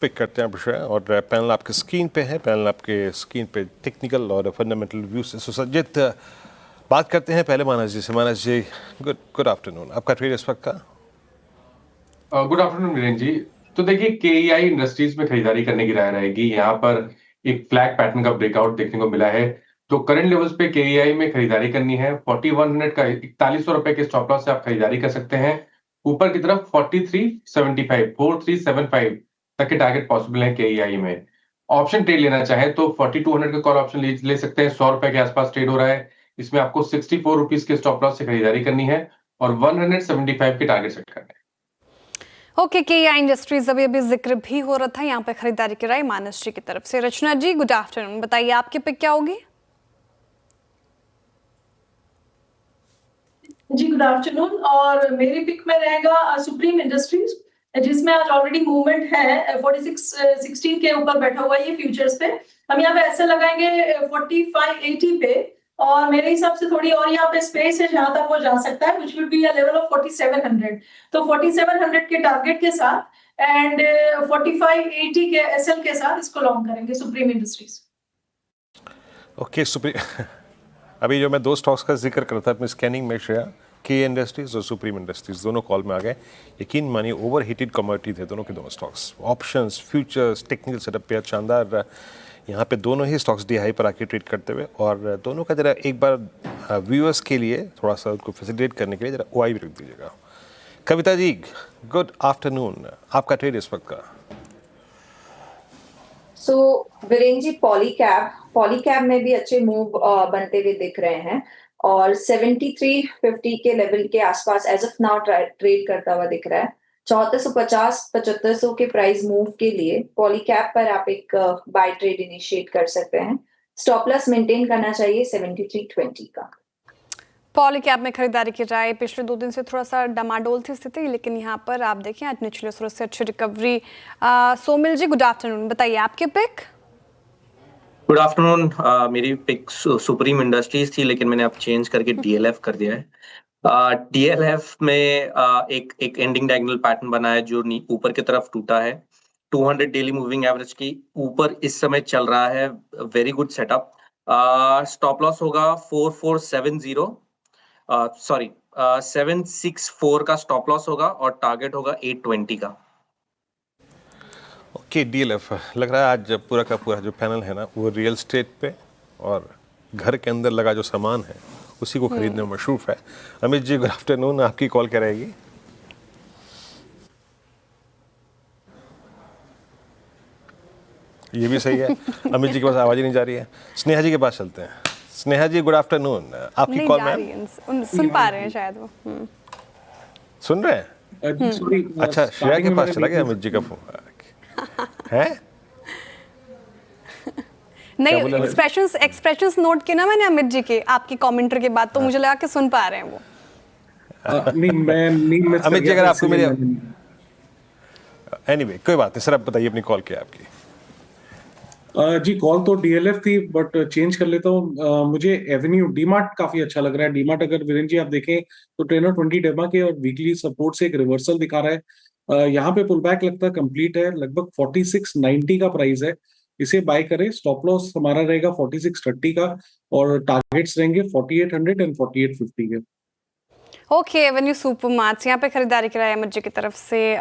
Pick करते हैं विषय और पैनल आपके स्क्रीन पे है। पैनल आपके स्क्रीन पे टेक्निकल और फंडामेंटल व्यू से सुसज्जित। बात करते हैं पहले मानस जी से। मानस जी, गुड आफ्टरनून। आपका ट्रेड इस वक्त का? Good afternoon Virendra ji. तो देखिए, केईआई इंडस्ट्रीज में खरीदारी करने की राय रहेगी। यहाँ पर एक फ्लैग पैटर्न का ब्रेकआउट देखने को मिला है, तो करंट लेवल्स पे केईआई में खरीदारी करनी है। 4100 का 4100 रुपए के स्टॉप लॉस से आप खरीदारी कर सकते हैं। ऊपर की तरफ 4375 तक के टारगेट पॉसिबल है केईआई में। ऑप्शन ट्रेड लेना चाहे तो 4200 का कॉल ऑप्शन ले सकते हैं। 100 रुपए के आसपास ट्रेड हो रहा है। इसमें आपको 64 रुपीज के स्टॉप लॉस से खरीदारी करनी है और 175 के टारगेट सेट करना है। ओके, केईआई इंडस्ट्रीज अभी जिक्र भी हो रहा था, यहाँ पे खरीदारी की राय मानस जी की तरफ से। रचना जी, गुड आफ्टरनून। बताइए आपकी पिक क्या होगी? जी गुड आफ्टरनून। और मेरी पिक में रहेगा सुप्रीम इंडस्ट्रीज, जिसमें आज ऑलरेडी मूवमेंट है। 4616 के ऊपर बैठा हुआ है ये फ्यूचर्स पे। हम यहाँ पे ऐसे लगाएंगे 4580 पे, और मेरे हिसाब से थोड़ी और यहाँ पे स्पेस है जहां तक वो जा सकता है, which will be a level of 4700। तो 4700 के टारगेट के साथ एंड 4580 के एसएल के साथ इसको लॉन्ग करेंगे सुप्रीम इंडस्ट्रीज। ओके, सुप्रीम अभी जो मैं दो स्टॉक्स का जिक्र कर रहा था अपनी स्कैनिंग में, श्रेया, के इंडस्ट्रीज और सुप्रीम इंडस्ट्रीज दोनों कॉल में आ गए। यकीन मानिए ओवर हीटेड कमोडिटी थे दोनों के दोनों stocks. Options, futures, technical setup पे शानदार यहाँ पे दोनों ही स्टॉक्स डी हाई पर आके ट्रेड करते हुए। और दोनों का जरा एक बार व्यूअर्स के लिए थोड़ा सा उनको फैसिलिटेट करने के लिए जरा ओआई भी रख दीजिएगा। Kavita ji, good afternoon. आपका ट्रेड इस वक्त का? सो वीरेंद्र जी, पॉलीकैब में भी अच्छे मूव बनते हुए दिख रहे हैं और 7350 के लेवल के आसपास एज ऑफ नाउ ट्रेड करता हुआ दिख रहा है। 7450 7500 के प्राइस मूव के लिए पॉलीकैब पर आप एक बाय ट्रेड इनिशिएट कर सकते हैं। स्टॉप लॉस मेंटेन करना चाहिए 7320 का। पॉलीकैब में खरीदारी की राय। पिछले 2 दिन से थोड़ा सा डमाडोल थी स्थिति, लेकिन यहाँ पर आप देखें आज निचले स्रोत से अच्छी रिकवरी। सोमिल जी, गुड आफ्टरनून। बताइए आपके पिक। Good afternoon. मेरी पिक सुप्रीम इंडस्ट्रीज थी, लेकिन मैंने अब चेंज करके डीएलएफ कर दिया है। डीएलएफ में एक एंडिंग डायगोनल पैटर्न बना है जो ऊपर की तरफ टूटा है। 200 डेली मूविंग एवरेज की ऊपर इस समय चल रहा है। Very good setup. Stop loss होगा 4470, सॉरी 764 का स्टॉप लॉस होगा और टारगेट होगा 820 का। ओके, डीएलएफ लग रहा है आज पूरा का पूरा जो पैनल है ना वो रियल एस्टेट पे और घर के अंदर लगा जो सामान है उसी को खरीदने में मशरूफ है। Amit ji, good afternoon. आपकी कॉल क्या रहेगी? ये भी सही है। अमित जी के पास आवाज ही नहीं जा रही है। स्नेहा जी के पास चलते हैं। स्नेहा जी, गुड आफ्टरनून। आपकी कॉल में सुन पा रहे हैं शायद वो। सुन रहे हैं? अच्छा, श्रेया के पास चला गया अमित जी का फोन है। नहीं, एक्सप्रेशंस नोट किए ना मैंने अमित जी के, आपकी कमेंट्री के बाद, तो मुझे लगा कि सुन पा रहे हैं वो। अमित जी, अगर आपको मेरे एनीवे कोई बात नहीं सर, आप बताइए अपनी कॉल क्या है आपकी? जी कॉल तो डीएलएफ थी, बट चेंज कर लेता हूँ। मुझे एवेन्यू डीमार्ट काफी अच्छा लग रहा है। डीमार्ट अगर वीरेंद्र जी आप देखें तो ट्रेनर 20 डेमा के और वीकली सपोर्ट से एक रिवर्सल दिखा रहा है। यहाँ पे पुल बैक लगता है कंप्लीट है। लगभग 4690 का प्राइस है, इसे बाय करें। स्टॉप लॉस हमारा रहेगा 4630 का और टारगेट्स रहेंगे 4800 एंड 4850 के। ओके, एवेन्यू सुपरमार्ट्स यहाँ पे खरीदारी कराया अमित जी की तरफ से।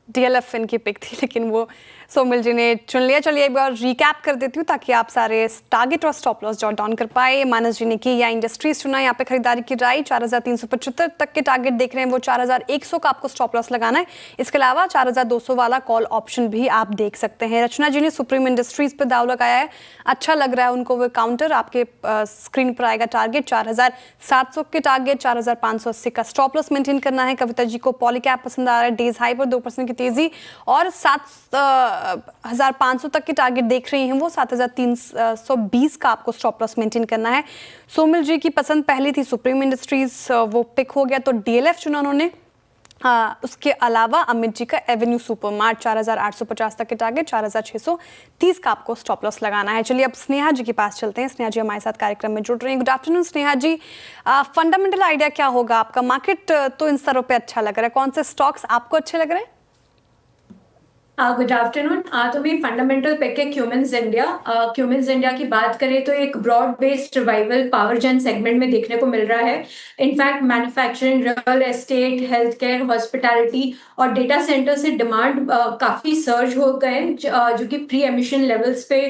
डीएलएफ इनकी पिक थी, लेकिन वो सोमिल जी ने चुन लिया। चलिए एक बार रिकैप कर देती हूँ ताकि आप सारे टारगेट और स्टॉप लॉस जॉट डाउन कर पाए। मानस जी ने की या इंडस्ट्रीज चुना, यहाँ पे खरीदारी की राय। 4375 तक के टारगेट देख रहे हैं, वो 4100 का आपको स्टॉप लॉस लगाना है। इसके अलावा 4200 वाला कॉल ऑप्शन भी आप देख सकते हैं। रचना जी ने सुप्रीम इंडस्ट्रीज पे दाव लगाया है, अच्छा लग रहा है उनको वो काउंटर। आपके स्क्रीन पर आएगा टारगेट 4700 के टारगेट, 4580 का स्टॉप लॉस मेंटेन करना है। कविता जी को पॉलीकैब पसंद आ रहा है, डेज हाई पर 2% की तेजी और 7500 तक के टारगेट देख रही हैं वो। 7320 का आपको स्टॉप लॉस मेंटेन करना है। सोमिल जी की पसंद पहली थी सुप्रीम इंडस्ट्रीज, वो पिक हो गया तो डीएलएफ चुना उन्होंने। उसके अलावा अमित जी का एवेन्यू सुपरमार्ट 4850 तक के टारगेट, 4630 का आपको स्टॉप लॉस लगाना है। चलिए अब स्नेहा जी के पास चलते हैं। स्नेहा जी हमारे साथ कार्यक्रम में जुड़ रही हैं। गुड आफ्टरनून स्नेहा जी। फंडामेंटल आइडिया क्या होगा आपका? मार्केट तो इन स्तरों पे अच्छा लग रहा है, कौन से स्टॉक्स आपको अच्छे लग रहे हैं? Good afternoon. तो मेरी फंडामेंटल पिक है क्यूमिंस इंडिया। क्यूमिंस इंडिया की बात करें तो एक broad based revival power gen segment में देखने को मिल रहा है। In fact manufacturing, real estate, health care, hospitality और डेटा सेंटर से डिमांड काफी सर्ज हो गए, जो कि प्री एमिशन लेवल्स पे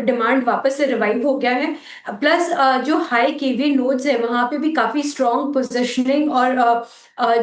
डिमांड वापस से रिवाइव हो गया है। प्लस जो हाई केवी नोड्स है वहां पे भी काफी स्ट्रॉन्ग पोजिशनिंग और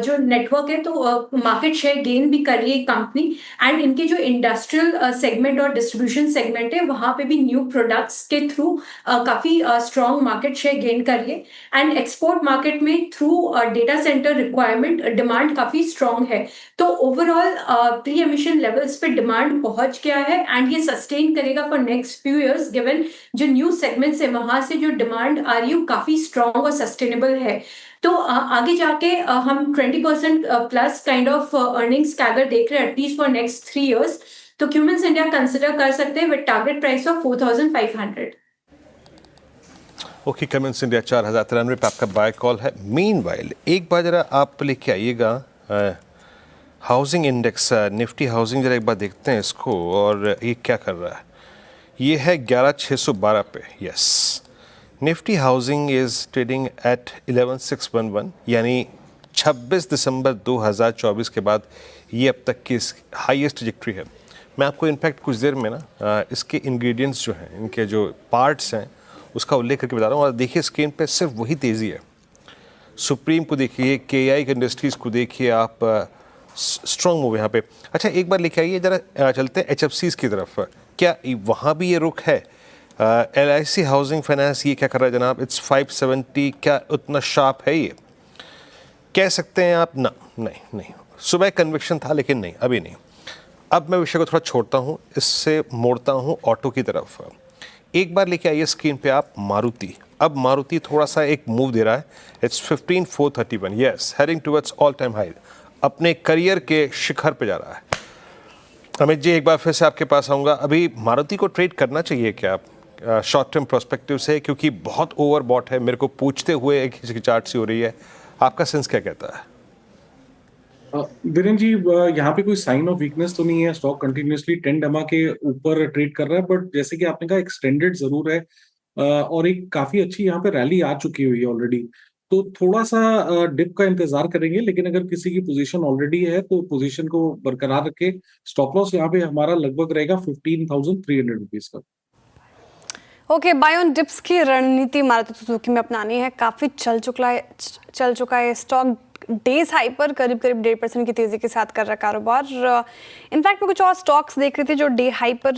जो नेटवर्क है, तो मार्केट शेयर गेन भी कर रही है कंपनी। एंड इनके जो इंडस्ट्रियल सेगमेंट और डिस्ट्रीब्यूशन सेगमेंट है वहां पे भी न्यू प्रोडक्ट्स के थ्रू काफी स्ट्रॉन्ग मार्केट शेयर गेन कर रही है। एंड एक्सपोर्ट मार्केट में through data centre requirement demand काफी स्ट्रॉन्ग है। तो ओवरऑल प्री एमिशन लेवल्स पे डिमांड पहुंच गया है एंड ये सस्टेन करेगा for next few years, given जो न्यू सेगमेंट्स है वहां से जो डिमांड आ रही है काफी स्ट्रॉन्ग और सस्टेनेबल है। तो आगे जाके हम 20% plus kind of earnings CAGR देख रहे हैं एटलीस्ट फॉर नेक्स्ट 3 इयर्स। तो क्यूमिंस इंडिया कंसिडर कर सकते हैं with target price of 4500। Okay, Cummins India 4093 पे आपका बाय कॉल है। मीनवाइल एक बार जरा आप लेके आइएगा हाउसिंग इंडेक्स, निफ्टी हाउसिंग, जरा एक बार देखते हैं इसको और ये क्या कर रहा है। ये है 11612 पे। Yes, Nifty housing is trading at 11611, यानी 26 दिसंबर 2024 के बाद ये अब तक की हाईएस्ट ट्रजेक्टरी है। मैं आपको इनफैक्ट कुछ देर में ना इसके इंग्रेडिएंट्स जो हैं, इनके जो पार्ट्स हैं, उसका उल्लेख करके बता रहा हूँ। और देखिए स्क्रीन पे सिर्फ वही तेज़ी है। सुप्रीम को देखिए, KI इंडस्ट्रीज़ को देखिए आप, स्ट्रॉन्ग मूव यहाँ पे। अच्छा, एक बार लेके आइए जरा, चलते हैं HFCs की तरफ। क्या वहाँ भी ये रुख है? LIC हाउसिंग फाइनेंस ये क्या कर रहा है जनाब? इट्स 570। क्या उतना शार्प है ये? कह सकते हैं आप ना? नहीं, सुबह कन्विक्शन था लेकिन नहीं, अभी नहीं। अब मैं विषय को थोड़ा छोड़ता हूँ, इससे मोड़ता हूँ ऑटो की तरफ। एक बार लेके आइए स्क्रीन पे आप मारुति। अब मारुति थोड़ा सा एक मूव दे रहा है। It's 15431। Yes, heading towards all time high, अपने करियर के शिखर पे जा रहा है। अमित जी, एक बार फिर से आपके पास आऊँगा। अभी मारुति को ट्रेड करना चाहिए क्या आप शॉर्ट टर्म प्रोस्पेक्टिव से, क्योंकि बहुत ओवर बॉट है? मेरे को पूछते हुए एक किसी की चार्ट सी हो रही है, आपका सेंस क्या कहता है? वीरेन जी, यहाँ पे कोई साइन ऑफ वीकनेस तो नहीं है। स्टॉक कंटिन्यूअसली 10 डमा के ऊपर ट्रेड कर रहा है, बट जैसे कि आपने कहा एक्सटेंडेड जरूर है और एक काफी अच्छी यहाँ पे रैली आ चुकी हुई है ऑलरेडी। तो थोड़ा सा डिप का इंतजार करेंगे, लेकिन अगर किसी की पोजीशन ऑलरेडी है तो पोजीशन को बरकरार रखे। स्टॉप लॉस यहाँ पे हमारा लगभग रहेगा 15,300 रुपीज का। ओके, बाय ऑन डिप्स की रणनीति मारुति सुजुकी में अपनानी है। काफ़ी चल चुका है स्टॉक डेज हाई पर, करीब 1.5% की तेज़ी के साथ कर रहा है कारोबार। इनफैक्ट मैं कुछ और स्टॉक्स देख रही थी जो डे हाई पर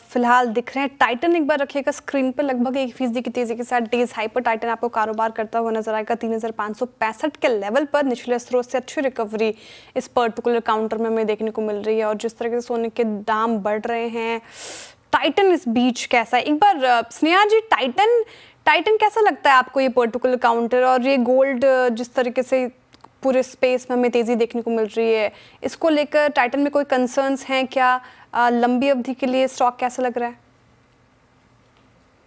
फिलहाल दिख रहे हैं। टाइटन एक बार रखिएगा स्क्रीन पर, लगभग 1% की तेज़ी के साथ डेज हाई पर टाइटन आपको कारोबार करता हुआ नजर आएगा। 3565 के लेवल पर निचले स्रोत से अच्छी रिकवरी इस पर्टिकुलर काउंटर में हमें देखने को मिल रही है। और जिस तरह से सोने के दाम बढ़ रहे हैं, टाइटन इस बीच कैसा है? एक बार स्नेहा जी, टाइटन कैसा लगता है आपको ये पर्टिकुलर काउंटर और ये गोल्ड जिस तरीके से पूरे स्पेस में हमें तेजी देखने को मिल रही है, इसको लेकर टाइटन में कोई कंसर्न्स हैं क्या? लंबी अवधि के लिए स्टॉक कैसा लग रहा है?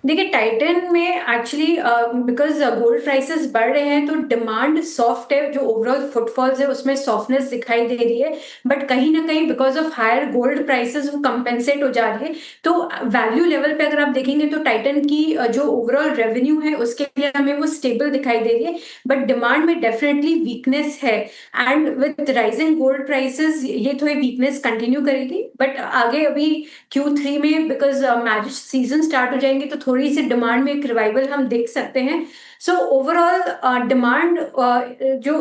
देखिए, टाइटन में एक्चुअली बिकॉज गोल्ड प्राइसेस बढ़ रहे हैं तो डिमांड सॉफ्ट है, जो ओवरऑल फुटफॉल्स है उसमें सॉफ्टनेस दिखाई दे रही है, बट कहीं ना कहीं because of higher gold prices वो कंपेंसेट हो जा रही है। तो वैल्यू लेवल पे अगर आप देखेंगे तो टाइटन की जो ओवरऑल रेवेन्यू है उसके लिए हमें वो स्टेबल दिखाई दे रही है, बट डिमांड में डेफिनेटली वीकनेस है। And with rising gold prices ये थोड़ी वीकनेस कंटिन्यू करेगी, बट आगे अभी Q3 में बिकॉज मैरिज सीजन स्टार्ट हो जाएंगे तो थोड़ी सी डिमांड में एक रिवाइवल हम देख सकते हैं। सो ओवरऑल डिमांड जो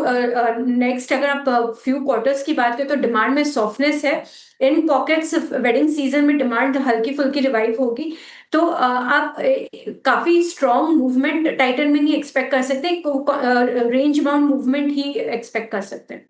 नेक्स्ट अगर आप फ्यू क्वार्टर्स की बात करें तो डिमांड में सॉफ्टनेस है। इन पॉकेट्स वेडिंग सीजन में डिमांड हल्की फुल्की रिवाइव होगी, तो आप काफी स्ट्रॉन्ग मूवमेंट टाइटन में नहीं एक्सपेक्ट कर सकते, रेंज बाउंड मूवमेंट ही एक्सपेक्ट कर सकते हैं।